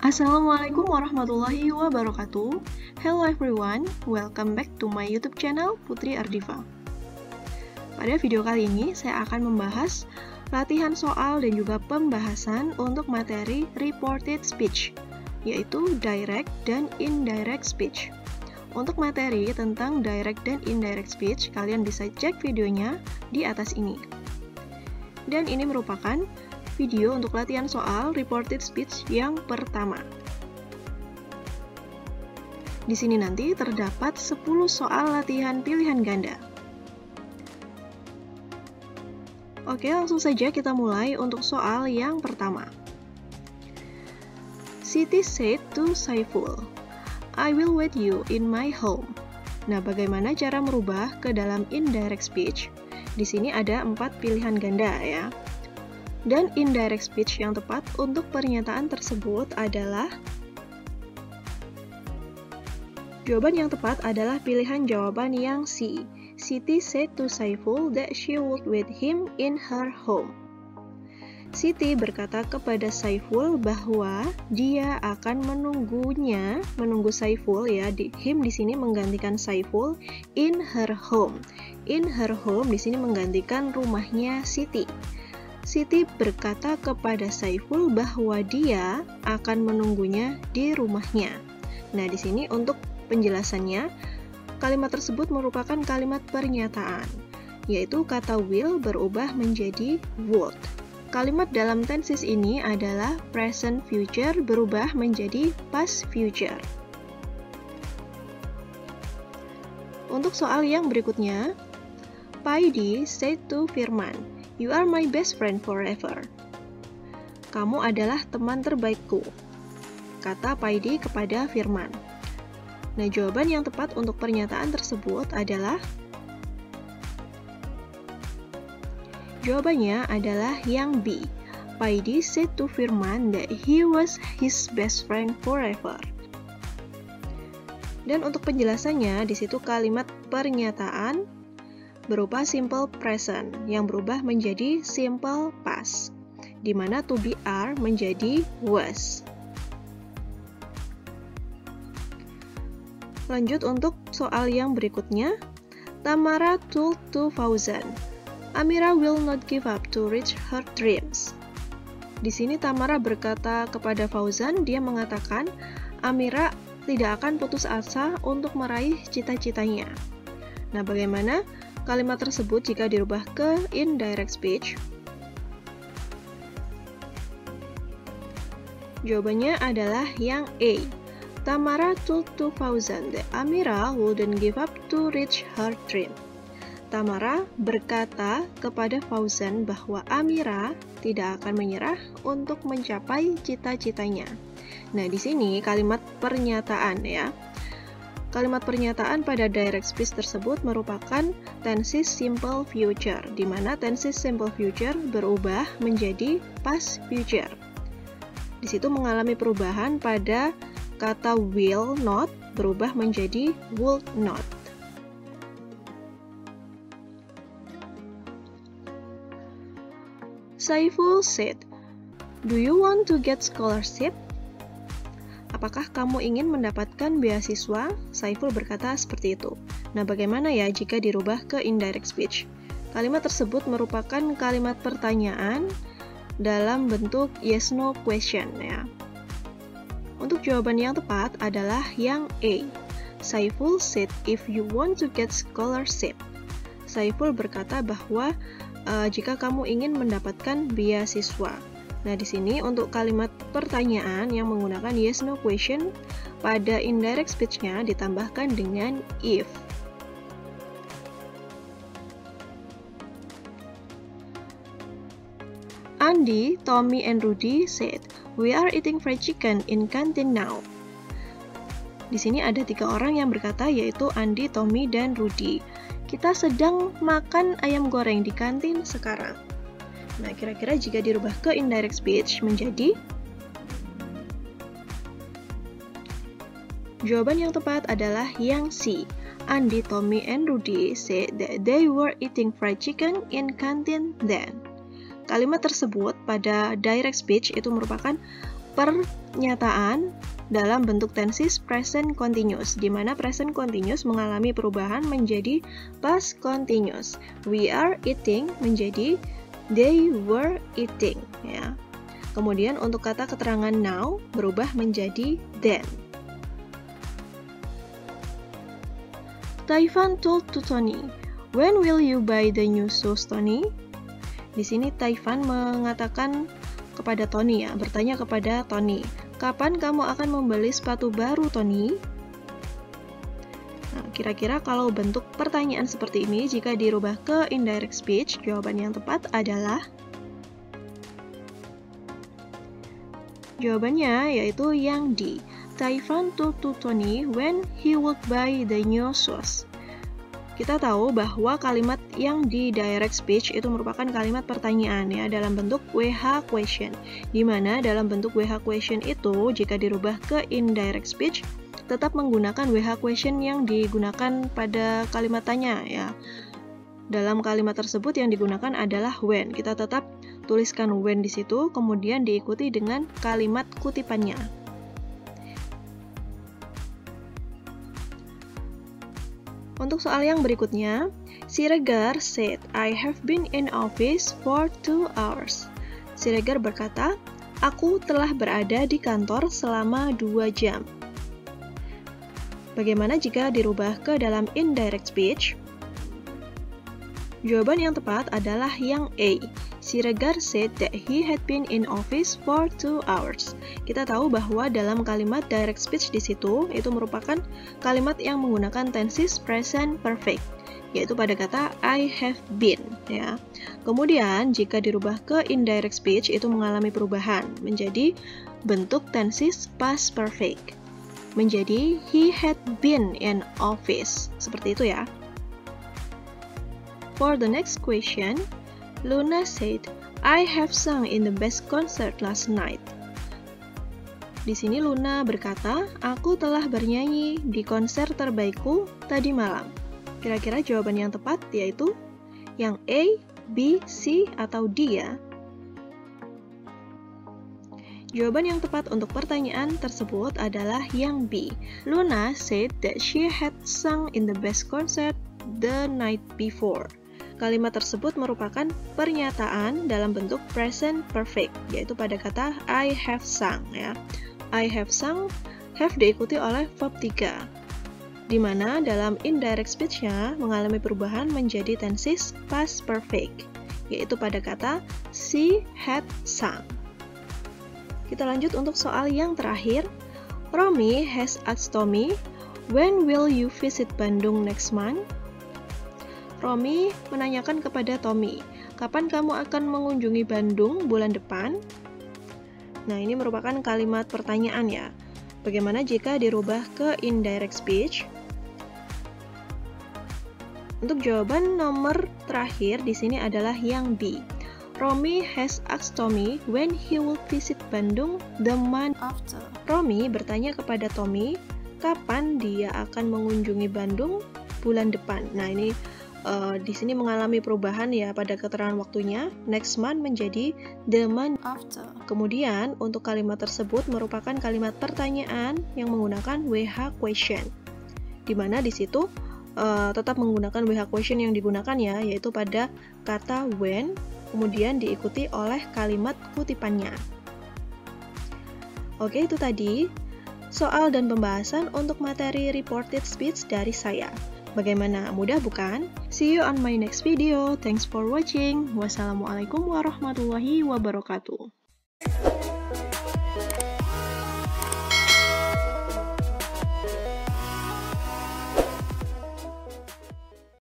Assalamualaikum warahmatullahi wabarakatuh. Hello everyone, welcome back to my YouTube channel Putri Ardifa. Pada video kali ini saya akan membahas latihan soal dan juga pembahasan untuk materi reported speech, yaitu direct dan indirect speech. Untuk materi tentang direct dan indirect speech, kalian bisa cek videonya di atas ini. Dan ini merupakan video untuk latihan soal reported speech yang pertama. Di sini nanti terdapat 10 soal latihan pilihan ganda. Oke, langsung saja kita mulai untuk soal yang pertama. Siti said to Saiful, I will wait you in my home. Nah, bagaimana cara merubah ke dalam indirect speech? Di sini ada 4 pilihan ganda ya. Dan indirect speech yang tepat untuk pernyataan tersebut adalah jawaban yang tepat adalah pilihan jawaban yang C. Siti said to Saiful that she would wait him in her home. Siti berkata kepada Saiful bahwa dia akan menunggu Saiful ya. Him di sini menggantikan Saiful in her home. In her home di sini menggantikan rumahnya Siti. Siti berkata kepada Saiful bahwa dia akan menunggunya di rumahnya. Nah, di sini untuk penjelasannya, kalimat tersebut merupakan kalimat pernyataan, yaitu kata will berubah menjadi would. Kalimat dalam tenses ini adalah present future berubah menjadi past future. Untuk soal yang berikutnya, Paidi said to Firman, you are my best friend forever. Kamu adalah teman terbaikku, kata Paidi kepada Firman. Nah, jawaban yang tepat untuk pernyataan tersebut adalah jawabannya adalah yang B. Paidi said to Firman that he was his best friend forever. Dan untuk penjelasannya, di situ kalimat pernyataan berupa simple present yang berubah menjadi simple past, di mana to be are menjadi was. Lanjut untuk soal yang berikutnya. Tamara told to Fauzan, Amira will not give up to reach her dreams. Di sini Tamara berkata kepada Fauzan, dia mengatakan Amira tidak akan putus asa untuk meraih cita-citanya. Nah, bagaimana kalimat tersebut jika dirubah ke indirect speech? Jawabannya adalah yang A. Tamara told to Fauzan that Amira wouldn't give up to reach her dream. Tamara berkata kepada Fauzan bahwa Amira tidak akan menyerah untuk mencapai cita-citanya. Nah, di sini kalimat pernyataan ya. Kalimat pernyataan pada direct speech tersebut merupakan tenses simple future, di mana tenses simple future berubah menjadi past future. Di situ mengalami perubahan pada kata will not berubah menjadi would not. Saiful said, do you want to get scholarship? Apakah kamu ingin mendapatkan beasiswa? Saiful berkata seperti itu. Nah, bagaimana ya jika dirubah ke indirect speech? Kalimat tersebut merupakan kalimat pertanyaan dalam bentuk yes no question ya. Untuk jawaban yang tepat adalah yang A. Saiful said if you want to get scholarship. Saiful berkata bahwa jika kamu ingin mendapatkan beasiswa. Nah, di sini untuk kalimat pertanyaan yang menggunakan yes no question pada indirect speech-nya ditambahkan dengan if. Andy, Tommy, and Rudy said, we are eating fried chicken in canteen now. Di sini ada 3 orang yang berkata, yaitu Andy, Tommy, dan Rudy. Kita sedang makan ayam goreng di kantin sekarang. Nah, kira-kira jika dirubah ke indirect speech menjadi jawaban yang tepat adalah yang C. Andy, Tommy, and Rudy said that they were eating fried chicken in canteen then. Kalimat tersebut pada direct speech itu merupakan pernyataan dalam bentuk tenses present continuous, di mana present continuous mengalami perubahan menjadi past continuous. We are eating menjadi they were eating, ya. Kemudian untuk kata keterangan now berubah menjadi then. Taifan told to Tony, "When will you buy the new shoes, Tony?" Di sini Taifan mengatakan kepada Tony, ya, bertanya kepada Tony, "Kapan kamu akan membeli sepatu baru, Tony?" Nah, kira-kira kalau bentuk pertanyaan seperti ini jika dirubah ke indirect speech, jawaban yang tepat adalah jawabannya yaitu yang D. Taifan told to Tony when he would buy the new shoes. Kita tahu bahwa kalimat yang di direct speech itu merupakan kalimat pertanyaan, ya, dalam bentuk WH question. Di mana dalam bentuk WH question itu jika dirubah ke indirect speech tetap menggunakan WH question yang digunakan pada kalimat tanya, ya. Dalam kalimat tersebut yang digunakan adalah when. Kita tetap tuliskan when di situ, kemudian diikuti dengan kalimat kutipannya. Untuk soal yang berikutnya, Siregar said, "I have been in office for 2 hours." Siregar berkata, "Aku telah berada di kantor selama 2 jam." Bagaimana jika dirubah ke dalam indirect speech? Jawaban yang tepat adalah yang A. Siregar said that he had been in office for 2 hours. Kita tahu bahwa dalam kalimat direct speech di situ itu merupakan kalimat yang menggunakan tenses present perfect, yaitu pada kata I have been, ya. Kemudian jika dirubah ke indirect speech itu mengalami perubahan menjadi bentuk tenses past perfect, menjadi he had been in office. Seperti itu, ya. For the next question, Luna said, "I have sung in the best concert last night." Di sini Luna berkata, "Aku telah bernyanyi di konser terbaikku tadi malam." Kira-kira jawaban yang tepat yaitu yang A, B, C, atau D, ya. Jawaban yang tepat untuk pertanyaan tersebut adalah yang B. Luna said that she had sung in the best concert the night before. Kalimat tersebut merupakan pernyataan dalam bentuk present perfect, yaitu pada kata I have sung, ya. I have sung, have diikuti oleh verb 3, di mana dalam indirect speech-nya mengalami perubahan menjadi tenses past perfect, yaitu pada kata she had sung. Kita lanjut untuk soal yang terakhir. Romy has asked Tommy, "When will you visit Bandung next month?" Romy menanyakan kepada Tommy, "Kapan kamu akan mengunjungi Bandung bulan depan?" Nah, ini merupakan kalimat pertanyaan, ya. Bagaimana jika dirubah ke indirect speech? Untuk jawaban nomor terakhir di sini adalah yang B. Romy has asked Tommy when he will visit Bandung the month after. Romy bertanya kepada Tommy, kapan dia akan mengunjungi Bandung bulan depan. Nah, ini di sini mengalami perubahan, ya, pada keterangan waktunya. Next month menjadi the month after. Kemudian untuk kalimat tersebut merupakan kalimat pertanyaan yang menggunakan WH question, di mana di situ tetap menggunakan WH question yang digunakan, ya, yaitu pada kata when, kemudian diikuti oleh kalimat kutipannya. Oke, itu tadi soal dan pembahasan untuk materi reported speech dari saya. Bagaimana? Mudah bukan? See you on my next video. Thanks for watching. Wassalamualaikum warahmatullahi wabarakatuh.